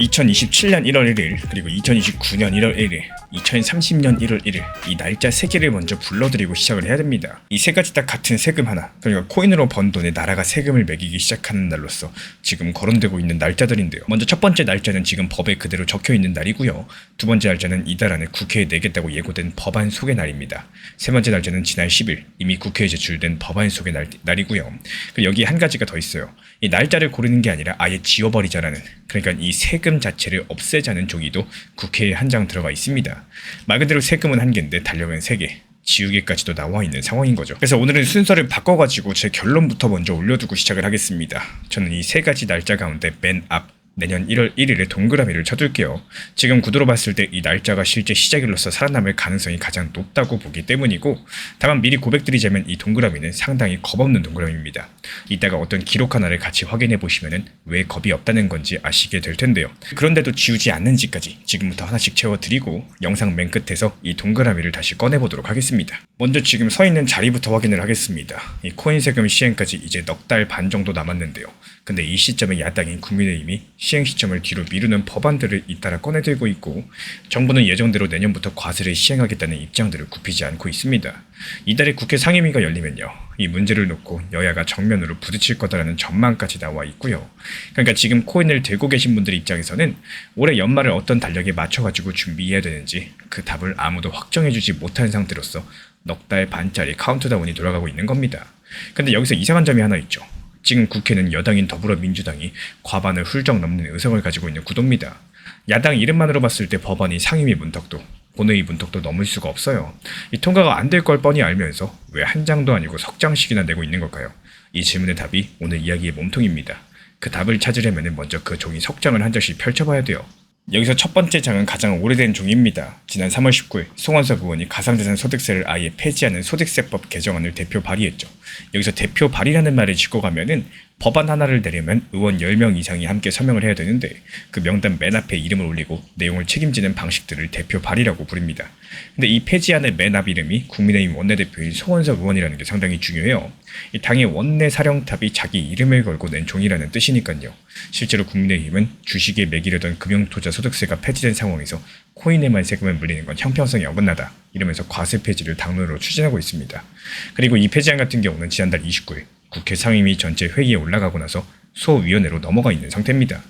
2027년 1월 1일, 그리고 2029년 1월 1일, 2030년 1월 1일 이 날짜 3개를 먼저 불러드리고 시작을 해야 됩니다. 이 세 가지 딱 같은 세금 하나, 그러니까 코인으로 번 돈에 나라가 세금을 매기기 시작하는 날로서 지금 거론되고 있는 날짜들인데요. 먼저 첫 번째 날짜는 지금 법에 그대로 적혀있는 날이고요. 두 번째 날짜는 이달 안에 국회에 내겠다고 예고된 법안 소개 날입니다. 세 번째 날짜는 지난 10일 이미 국회에 제출된 법안 소개 날이고요. 그리고 여기 한 가지가 더 있어요. 이 날짜를 고르는 게 아니라 아예 지워버리자라는, 그러니까 이 세금 자체를 없애자는 종이도 국회에 한 장 들어가 있습니다. 말 그대로 세금은 한 개인데 달력은 3개, 지우개까지도 나와 있는 상황인 거죠. 그래서 오늘은 순서를 바꿔가지고 제 결론부터 먼저 올려두고 시작을 하겠습니다. 저는 이 세 가지 날짜 가운데 맨 앞 내년 1월 1일에 동그라미를 쳐둘게요. 지금 구도로 봤을 때 이 날짜가 실제 시작일로서 살아남을 가능성이 가장 높다고 보기 때문이고, 다만 미리 고백드리자면 이 동그라미는 상당히 겁없는 동그라미입니다. 이따가 어떤 기록 하나를 같이 확인해 보시면 왜 겁이 없다는 건지 아시게 될 텐데요. 그런데도 지우지 않는지까지 지금부터 하나씩 채워드리고 영상 맨 끝에서 이 동그라미를 다시 꺼내보도록 하겠습니다. 먼저 지금 서 있는 자리부터 확인을 하겠습니다. 이 코인 세금 시행까지 이제 넉 달 반 정도 남았는데요. 근데 이 시점에 야당인 국민의힘이 시행 시점을 뒤로 미루는 법안들을 잇따라 꺼내들고 있고, 정부는 예정대로 내년부터 과세를 시행하겠다는 입장들을 굽히지 않고 있습니다. 이달에 국회 상임위가 열리면요, 이 문제를 놓고 여야가 정면으로 부딪힐 거다라는 전망까지 나와 있고요. 그러니까 지금 코인을 들고 계신 분들 입장에서는 올해 연말을 어떤 달력에 맞춰가지고 준비해야 되는지 그 답을 아무도 확정해주지 못한 상태로서 넉 달 반짜리 카운트다운이 돌아가고 있는 겁니다. 근데 여기서 이상한 점이 하나 있죠. 지금 국회는 여당인 더불어민주당이 과반을 훌쩍 넘는 의석을 가지고 있는 구도입니다. 야당 이름만으로 봤을 때 법안이 상임위 문턱도, 본회의 문턱도 넘을 수가 없어요. 이 통과가 안 될 걸 뻔히 알면서 왜 한 장도 아니고 석 장씩이나 내고 있는 걸까요? 이 질문의 답이 오늘 이야기의 몸통입니다. 그 답을 찾으려면 먼저 그 종이 석 장을 한 장씩 펼쳐봐야 돼요. 여기서 첫 번째 장은 가장 오래된 종입니다. 지난 3월 19일 송원석 의원이 가상자산 소득세를 아예 폐지하는 소득세법 개정안을 대표 발의했죠. 여기서 대표 발의라는 말을 짚고 가면은 법안 하나를 내려면 의원 10명 이상이 함께 서명을 해야 되는데, 그 명단 맨 앞에 이름을 올리고 내용을 책임지는 방식들을 대표 발의라고 부릅니다. 근데 이 폐지안의 맨 앞 이름이 국민의힘 원내대표인 송원석 의원이라는 게 상당히 중요해요. 이 당의 원내 사령탑이 자기 이름을 걸고 낸 종이라는 뜻이니까요. 실제로 국민의힘은 주식에 매기려던 금융투자 소득세가 폐지된 상황에서 코인에만 세금을 물리는 건 형평성이 어긋나다 이러면서 과세 폐지를 당론으로 추진하고 있습니다. 그리고 이 폐지안 같은 경우는 지난달 29일 국회 상임위 전체 회의에 올라가고 나서 소위원회로 넘어가 있는 상태입니다.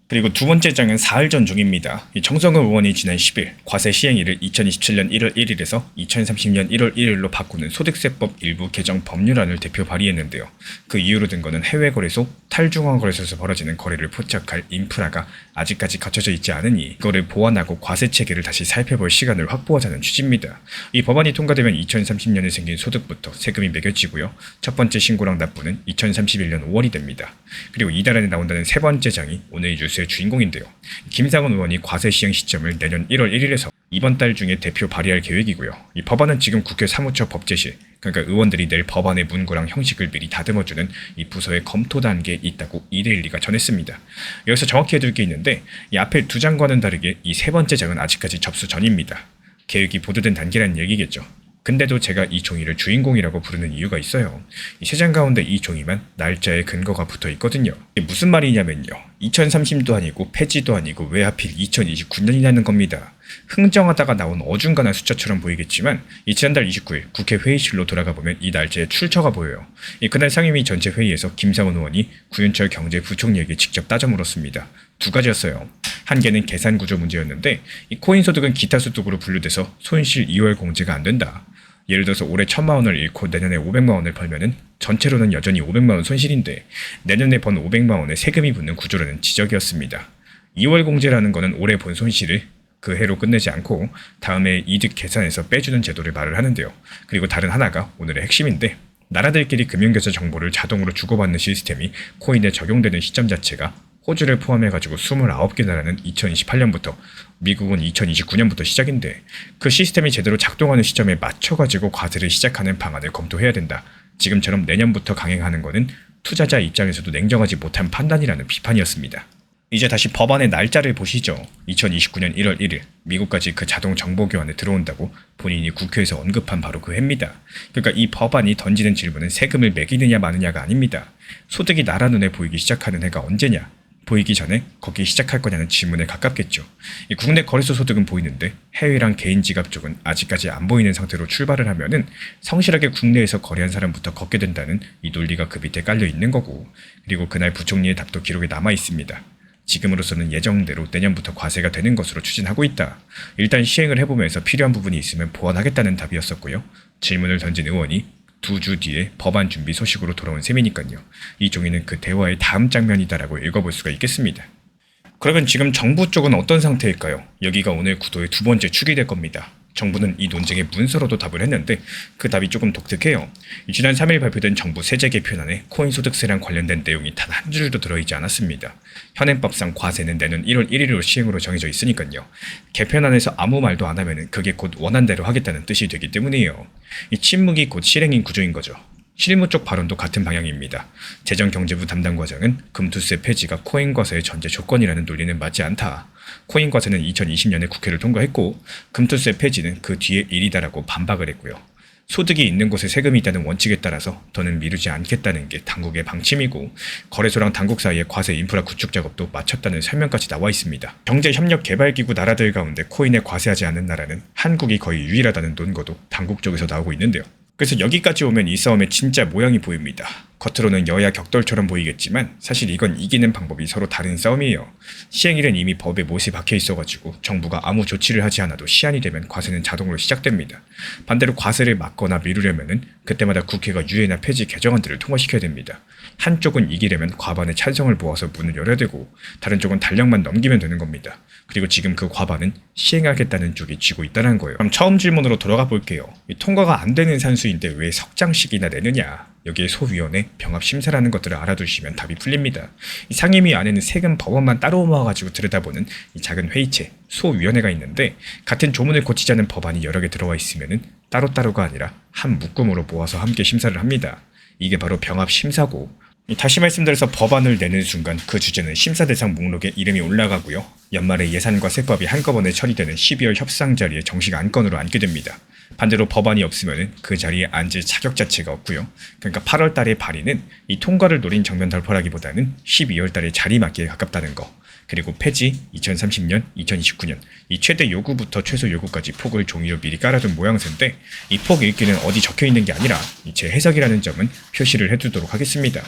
그리고 두 번째 장은 사흘 전 종입니다. 정성근 의원이 지난 10일 과세 시행일을 2027년 1월 1일에서 2030년 1월 1일로 바꾸는 소득세법 일부 개정 법률안을 대표 발의했는데요. 그 이유로 든 거는 해외 거래소, 탈중앙 거래소에서 벌어지는 거래를 포착할 인프라가 아직까지 갖춰져 있지 않으니 이거를 보완하고 과세 체계를 다시 살펴볼 시간을 확보하자는 취지입니다. 이 법안이 통과되면 2030년에 생긴 소득부터 세금이 매겨지고요. 첫 번째 신고랑 납부는 2031년 5월이 됩니다. 그리고 이달 안에 나온다는 세 번째 장이 오늘 뉴스의 주인공인데요. 김상원 의원이 과세 시행 시점을 내년 1월 1일에서 이번 달 중에 대표 발의할 계획이고요. 이 법안은 지금 국회 사무처 법제실, 그러니까 의원들이 낼 법안의 문구랑 형식을 미리 다듬어주는 이 부서의 검토 단계에 있다고 이데일리가 전했습니다. 여기서 정확히 해둘 게 있는데, 이 앞에 두 장과는 다르게 이 세 번째 장은 아직까지 접수 전입니다. 계획이 보도된 단계라는 얘기겠죠. 근데도 제가 이 종이를 주인공이라고 부르는 이유가 있어요. 이 세 장 가운데 이 종이만 날짜에 근거가 붙어 있거든요. 이게 무슨 말이냐면요, 2030도 아니고 폐지도 아니고 왜 하필 2029년이냐는 겁니다. 흥정하다가 나온 어중간한 숫자처럼 보이겠지만, 이 지난달 29일 국회 회의실로 돌아가 보면 이 날짜에 출처가 보여요. 그날 상임위 전체 회의에서 김상원 의원이 구윤철 경제부총리에게 직접 따져 물었습니다. 두 가지였어요. 한 개는 계산 구조 문제였는데, 이 코인 소득은 기타 소득으로 분류돼서 손실 2월 공제가 안 된다. 예를 들어서 올해 1,000만 원을 잃고 내년에 500만 원을 벌면은 전체로는 여전히 500만 원 손실인데 내년에 번 500만 원에 세금이 붙는 구조라는 지적이었습니다. 2월 공제라는 거는 올해 본 손실을 그 해로 끝내지 않고 다음에 이득 계산해서 빼주는 제도를 말을 하는데요. 그리고 다른 하나가 오늘의 핵심인데, 나라들끼리 금융계좌 정보를 자동으로 주고받는 시스템이 코인에 적용되는 시점 자체가 호주를 포함해가지고 29개 나라는 2028년부터, 미국은 2029년부터 시작인데, 그 시스템이 제대로 작동하는 시점에 맞춰가지고 과세를 시작하는 방안을 검토해야 된다. 지금처럼 내년부터 강행하는 거는 투자자 입장에서도 냉정하지 못한 판단이라는 비판이었습니다. 이제 다시 법안의 날짜를 보시죠. 2029년 1월 1일 미국까지 그 자동 정보 교환에 들어온다고 본인이 국회에서 언급한 바로 그 해입니다. 그러니까 이 법안이 던지는 질문은 세금을 매기느냐 마느냐가 아닙니다. 소득이 나라 눈에 보이기 시작하는 해가 언제냐? 보이기 전에 걷기 시작할 거냐는 질문에 가깝겠죠. 이 국내 거래소 소득은 보이는데 해외랑 개인 지갑 쪽은 아직까지 안 보이는 상태로 출발을 하면은 성실하게 국내에서 거래한 사람부터 걷게 된다는 이 논리가 그 밑에 깔려 있는 거고, 그리고 그날 부총리의 답도 기록에 남아 있습니다. 지금으로서는 예정대로 내년부터 과세가 되는 것으로 추진하고 있다. 일단 시행을 해보면서 필요한 부분이 있으면 보완하겠다는 답이었었고요. 질문을 던진 의원이 2주 뒤에 법안 준비 소식으로 돌아온 셈이니까요. 이 종이는 그 대화의 다음 장면이다라고 읽어볼 수가 있겠습니다. 그러면 지금 정부 쪽은 어떤 상태일까요? 여기가 오늘 구도의 두 번째 축이 될 겁니다. 정부는 이 논쟁에 문서로도 답을 했는데 그 답이 조금 독특해요. 지난 3일 발표된 정부 세제 개편안에 코인 소득세랑 관련된 내용이 단 한 줄도 들어있지 않았습니다. 현행법상 과세는 내년 1월 1일로 시행으로 정해져 있으니까요. 개편안에서 아무 말도 안 하면 그게 곧 원한대로 하겠다는 뜻이 되기 때문이에요. 이 침묵이 곧 실행인 구조인 거죠. 실무 쪽 발언도 같은 방향입니다. 재정경제부 담당 과장은 금투세 폐지가 코인 과세의 전제 조건이라는 논리는 맞지 않다. 코인 과세는 2020년에 국회를 통과했고 금투세 폐지는 그 뒤의 일이다라고 반박을 했고요. 소득이 있는 곳에 세금이 있다는 원칙에 따라서 더는 미루지 않겠다는 게 당국의 방침이고, 거래소랑 당국 사이의 과세 인프라 구축 작업도 마쳤다는 설명까지 나와 있습니다. 경제협력개발기구 나라들 가운데 코인에 과세하지 않는 나라는 한국이 거의 유일하다는 논거도 당국 쪽에서 나오고 있는데요. 그래서 여기까지 오면 이 싸움의 진짜 모양이 보입니다. 겉으로는 여야 격돌처럼 보이겠지만 사실 이건 이기는 방법이 서로 다른 싸움이에요. 시행일은 이미 법에 못이 박혀 있어가지고 정부가 아무 조치를 하지 않아도 시한이 되면 과세는 자동으로 시작됩니다. 반대로 과세를 막거나 미루려면은 그때마다 국회가 유예나 폐지 개정안들을 통과시켜야 됩니다. 한쪽은 이기려면 과반의 찬성을 모아서 문을 열어야 되고, 다른 쪽은 달력만 넘기면 되는 겁니다. 그리고 지금 그 과반은 시행하겠다는 쪽이 쥐고 있다는 거예요. 그럼 처음 질문으로 돌아가 볼게요. 통과가 안 되는 산수인데 왜 석장식이나 내느냐? 여기에 소위원회, 병합심사라는 것들을 알아두시면 답이 풀립니다. 이 상임위 안에는 세금 법원만 따로 모아가지고 들여다보는 이 작은 회의체, 소위원회가 있는데, 같은 조문을 고치자는 법안이 여러 개 들어와 있으면은 따로따로가 아니라 한 묶음으로 모아서 함께 심사를 합니다. 이게 바로 병합심사고, 다시 말씀드려서 법안을 내는 순간 그 주제는 심사 대상 목록에 이름이 올라가고요. 연말에 예산과 세법이 한꺼번에 처리되는 12월 협상 자리에 정식 안건으로 앉게 됩니다. 반대로 법안이 없으면 그 자리에 앉을 자격 자체가 없고요. 그러니까 8월 달의 발의는 이 통과를 노린 정면 돌파라기보다는 12월 달에 자리맞기에 가깝다는 거. 그리고 폐지 2030년, 2029년 이 최대 요구부터 최소 요구까지 폭을 종이로 미리 깔아둔 모양새인데, 이 폭 읽기는 어디 적혀있는 게 아니라 제 해석이라는 점은 표시를 해두도록 하겠습니다.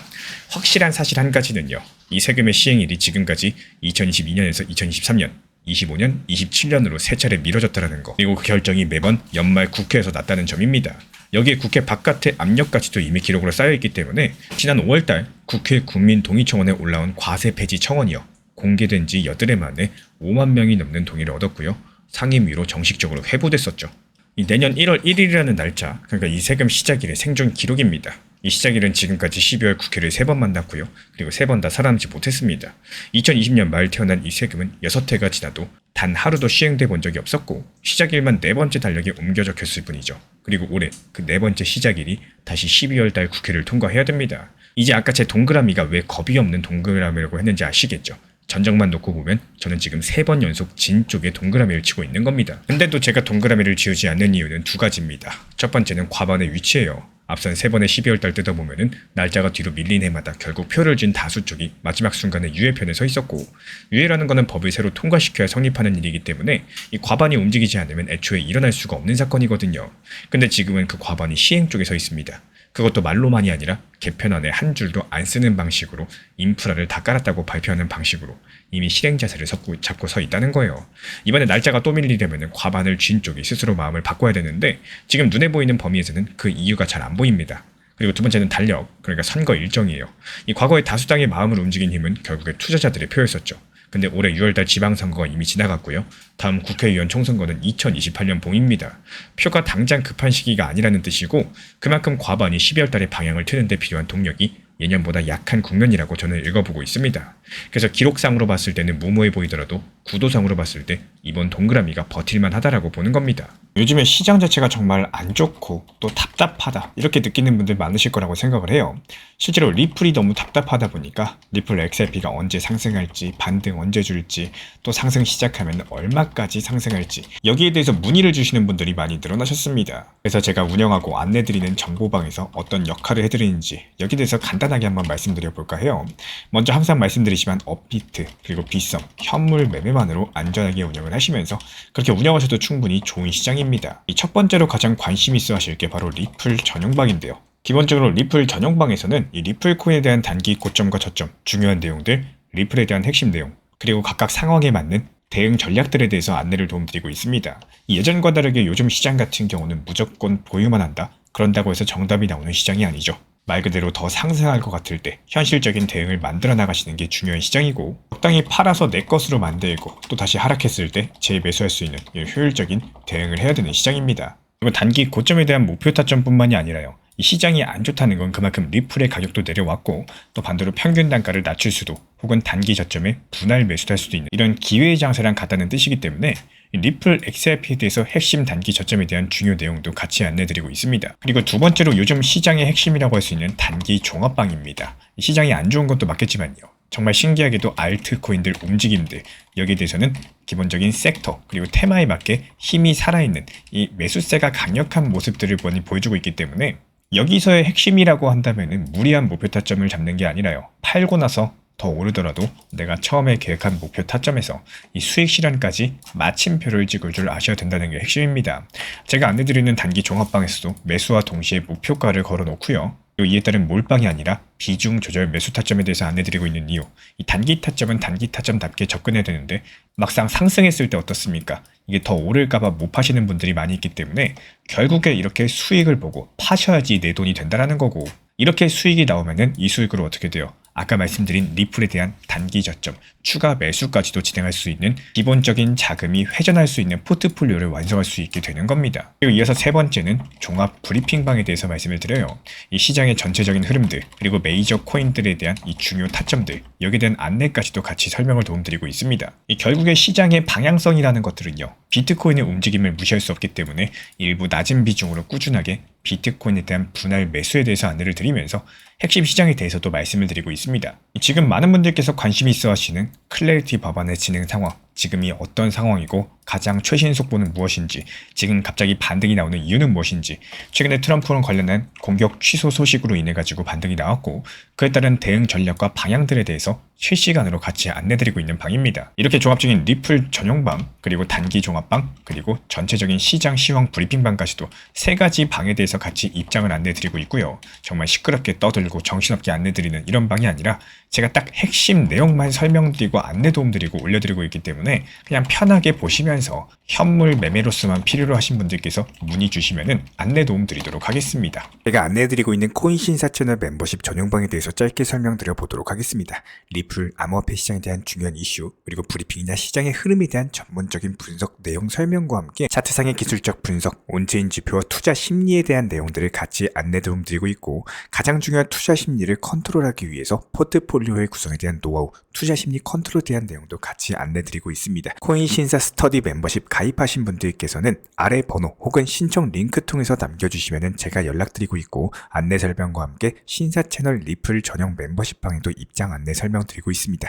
확실한 사실 한 가지는요. 이 세금의 시행일이 지금까지 2022년에서 2023년, 25년, 27년으로 세 차례 미뤄졌다는 거, 그리고 그 결정이 매번 연말 국회에서 났다는 점입니다. 여기에 국회 바깥의 압력까지도 이미 기록으로 쌓여있기 때문에 지난 5월달 국회 국민동의청원에 올라온 과세 폐지 청원이요, 공개된 지 8해 만에 5만 명이 넘는 동의를 얻었고요. 상임위로 정식적으로 회부됐었죠. 이 내년 1월 1일이라는 날짜, 그러니까 이 세금 시작일의 생존 기록입니다. 이 시작일은 지금까지 12월 국회를 3번 만났고요. 그리고 3번 다 살아남지 못했습니다. 2020년 말 태어난 이 세금은 6해가 지나도 단 하루도 시행돼 본 적이 없었고, 시작일만 4번째 달력에 옮겨 적혔을 뿐이죠. 그리고 올해 그 4번째 시작일이 다시 12월 달 국회를 통과해야 됩니다. 이제 아까 제 동그라미가 왜 겁이 없는 동그라미라고 했는지 아시겠죠? 전적만 놓고 보면 저는 지금 3번 연속 진 쪽에 동그라미를 치고 있는 겁니다. 근데도 제가 동그라미를 지우지 않는 이유는 두 가지입니다. 첫 번째는 과반의 위치예요. 앞선 3번의 12월달 뜯어보면은 날짜가 뒤로 밀린 해마다 결국 표를 준 다수 쪽이 마지막 순간에 유예편에 서 있었고, 유예라는 거는 법을 새로 통과시켜야 성립하는 일이기 때문에 이 과반이 움직이지 않으면 애초에 일어날 수가 없는 사건이거든요. 근데 지금은 그 과반이 시행 쪽에 서 있습니다. 그것도 말로만이 아니라 개편안에 한 줄도 안 쓰는 방식으로 인프라를 다 깔았다고 발표하는 방식으로 이미 실행 자세를 잡고 서 있다는 거예요. 이번에 날짜가 또 밀리려면 과반을 쥔 쪽이 스스로 마음을 바꿔야 되는데, 지금 눈에 보이는 범위에서는 그 이유가 잘 안 보입니다. 그리고 두 번째는 달력, 그러니까 선거 일정이에요. 이 과거의 다수당의 마음을 움직인 힘은 결국에 투자자들의 표였었죠. 근데 올해 6월달 지방선거가 이미 지나갔고요. 다음 국회의원 총선거는 2028년 봄입니다. 표가 당장 급한 시기가 아니라는 뜻이고, 그만큼 과반이 12월달에 방향을 트는 데 필요한 동력이 예년보다 약한 국면이라고 저는 읽어보고 있습니다. 그래서 기록상으로 봤을 때는 무모해 보이더라도 구도상으로 봤을 때 이번 동그라미가 버틸만 하다라고 보는 겁니다. 요즘에 시장 자체가 정말 안 좋고 또 답답하다 이렇게 느끼는 분들 많으실 거라고 생각을 해요. 실제로 리플이 너무 답답하다 보니까 리플 XRP가 언제 상승할지, 반등 언제 줄지, 또 상승 시작하면 얼마까지 상승할지 여기에 대해서 문의를 주시는 분들이 많이 늘어나셨습니다. 그래서 제가 운영하고 안내드리는 정보방에서 어떤 역할을 해드리는지 여기에 대해서 간단하게 한번 말씀드려 볼까 해요. 먼저 항상 말씀드리지만 업비트 그리고 빗썸, 현물 매매만으로 안전하게 운영을 하시면서 그렇게 운영하셔도 충분히 좋은 시장입니다. 이 첫 번째로 가장 관심 있어 하실 게 바로 리플 전용방인데요. 기본적으로 리플 전용방에서는 이 리플 코인에 대한 단기 고점과 저점, 중요한 내용들, 리플에 대한 핵심 내용, 그리고 각각 상황에 맞는 대응 전략들에 대해서 안내를 도움드리고 있습니다. 예전과 다르게 요즘 시장 같은 경우는 무조건 보유만 한다? 그런다고 해서 정답이 나오는 시장이 아니죠. 말 그대로 더 상승할 것 같을 때 현실적인 대응을 만들어 나가시는 게 중요한 시장이고 적당히 팔아서 내 것으로 만들고 또 다시 하락했을 때 재매수할 수 있는 효율적인 대응을 해야 되는 시장입니다. 그리고 단기 고점에 대한 목표 타점뿐만이 아니라요. 이 시장이 안 좋다는 건 그만큼 리플의 가격도 내려왔고 또 반대로 평균 단가를 낮출 수도 혹은 단기 저점에 분할 매수할 수도 있는 이런 기회의 장세랑 같다는 뜻이기 때문에 리플 XRP에 대해서 핵심 단기 저점에 대한 중요 내용도 같이 안내드리고 있습니다. 그리고 두 번째로 요즘 시장의 핵심이라고 할 수 있는 단기 종합방입니다. 시장이 안 좋은 것도 맞겠지만요. 정말 신기하게도 알트코인들 움직임들 여기에 대해서는 기본적인 섹터 그리고 테마에 맞게 힘이 살아있는 이 매수세가 강력한 모습들을 많이 보여주고 있기 때문에 여기서의 핵심이라고 한다면 무리한 목표 타점을 잡는 게 아니라요. 팔고 나서 더 오르더라도 내가 처음에 계획한 목표 타점에서 이 수익 실현까지 마침표를 찍을 줄 아셔야 된다는 게 핵심입니다. 제가 안내드리는 단기 종합방에서도 매수와 동시에 목표가를 걸어 놓고요. 이에 따른 몰빵이 아니라 비중 조절 매수 타점에 대해서 안내드리고 있는 이유. 이 단기 타점은 단기 타점답게 접근해야 되는데 막상 상승했을 때 어떻습니까? 이게 더 오를까봐 못 파시는 분들이 많이 있기 때문에 결국에 이렇게 수익을 보고 파셔야지 내 돈이 된다라는 거고 이렇게 수익이 나오면은 이 수익으로 어떻게 돼요? 아까 말씀드린 리플에 대한 단기 저점, 추가 매수까지도 진행할 수 있는 기본적인 자금이 회전할 수 있는 포트폴리오를 완성할 수 있게 되는 겁니다. 그리고 이어서 세 번째는 종합 브리핑방에 대해서 말씀을 드려요. 이 시장의 전체적인 흐름들, 그리고 메이저 코인들에 대한 이 중요 타점들, 여기에 대한 안내까지도 같이 설명을 도움드리고 있습니다. 이 결국에 시장의 방향성이라는 것들은요. 비트코인의 움직임을 무시할 수 없기 때문에 일부 낮은 비중으로 꾸준하게 비트코인에 대한 분할 매수에 대해서 안내를 드리면서 핵심 시장에 대해서도 말씀을 드리고 있습니다. 지금 많은 분들께서 관심이 있어 하시는 클래리티 법안의 진행 상황, 지금이 어떤 상황이고 가장 최신 속보는 무엇인지, 지금 갑자기 반등이 나오는 이유는 무엇인지, 최근에 트럼프랑 관련한 공격 취소 소식으로 인해 가지고 반등이 나왔고 그에 따른 대응 전략과 방향들에 대해서 실시간으로 같이 안내드리고 있는 방입니다. 이렇게 종합적인 리플 전용방, 그리고 단기 종합방, 그리고 전체적인 시장 시황 브리핑방까지도 세 가지 방에 대해서 같이 입장을 안내드리고 있고요. 정말 시끄럽게 떠들고 정신없게 안내드리는 이런 방이 아니라 제가 딱 핵심 내용만 설명드리고 안내 도움드리고 올려드리고 있기 때문에 그냥 편하게 보시면서 현물 매매로서만 필요로 하신 분들께서 문의 주시면은 안내 도움드리도록 하겠습니다. 제가 안내해드리고 있는 코인신사 채널 멤버십 전용방에 대해서 짧게 설명드려 보도록 하겠습니다. 리플, 암호화폐 시장에 대한 중요한 이슈, 그리고 브리핑이나 시장의 흐름에 대한 전문적인 분석 내용 설명과 함께 차트상의 기술적 분석, 온체인 지표와 투자 심리에 대한 내용들을 같이 안내 도움드리고 있고 가장 중요한 투자 심리를 컨트롤하기 위해서 포트폴리오의 구성에 대한 노하우, 투자 심리 컨트롤에 대한 내용도 같이 안내드리고 있습니다. 코인신사 스터디 멤버십 가입하신 분들께서는 아래 번호 혹은 신청 링크 통해서 남겨주시면 제가 연락드리고 있고 안내 설명과 함께 신사 채널 리플 전용 멤버십 방에도 입장 안내 설명드리고 있습니다.